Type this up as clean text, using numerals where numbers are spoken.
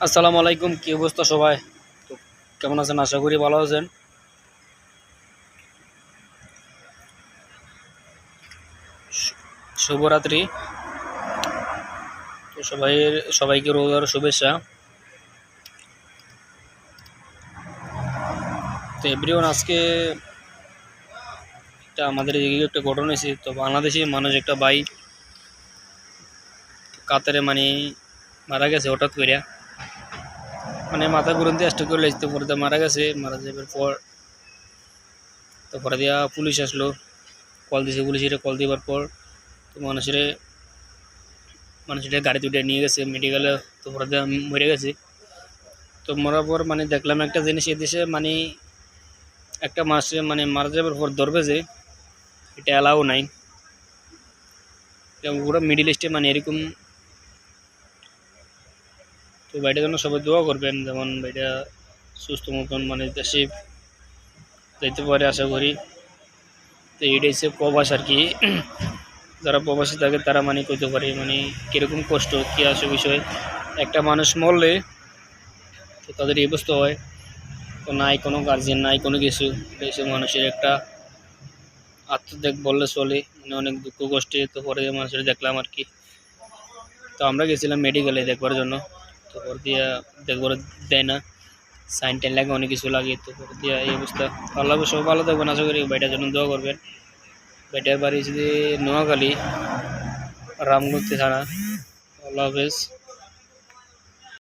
আসসালামু আলাইকুম, কি অবস্থা সবাই? তো কেমন আছেন? আশা করি ভালো আছেন। শুভরাত্রি। তো সবাইকে রোজার শুভেচ্ছা। তো এভরিওয়ান, আজকে আমাদের এদিকে একটা ঘটনা হয়েছে। তো বাংলাদেশি মানুষ একটা ভাই কাতারে মারা গেছে হঠাৎ করে। মাথা ঘুরতে চেষ্টা করলে তো পরে মারা গেছে। মারা যাবার পর তো পরে দিয়া পুলিশ আসলো, কল দিয়েছে। পুলিশের কল দেওয়ার পর তো মানুষের গাড়িতে উঠে নিয়ে গেছে মেডিকেলে। তো পরে দিয়া মরে গেছে। তো মরার পর দেখলাম একটা জিনিস, এদেশে একটা মাসে মারা যাবার পর ধরবে যে এটা অ্যালাউ নাই। পুরো মিডিল ইস্টে এরকম। তো বাইটার জন্য সবাই দোয়া করবেন, যেমন বাইটা সুস্থ মতন দেশে যাইতে পারে আশা করি। তো এইটাই হচ্ছে প্রবাস আর কি। যারা প্রবাসী থাকে তারা কইতে পারে কীরকম কষ্ট কী আসে বিষয়। একটা মানুষ মরলে তো তাদের এই অবস্থা হয়। তো নাই কোনো গার্জিয়ান, নাই কোনো কিছু। এসে মানুষের একটা আত্মত্যাগ বললে চলে, অনেক দুঃখ কষ্টে। তো পরে মানুষের দেখলাম আর কি। তো আমরা গেছিলাম মেডিকেলে দেখবার জন্য। তো পর দিয়া দেখবার দেয় না, সাইন টাইন লাগে, অনেক কিছু লাগে। তো পর দিয়া এই অবস্থা। আল্লাহ সব ভালো থাকবেন, আশা করি বাইটার জন্য দোয়া করবেন। বাইটার বাড়ি যদি নোয়াখালী, রামগঞ্জ থানা। আল্লাহ হাফেজ।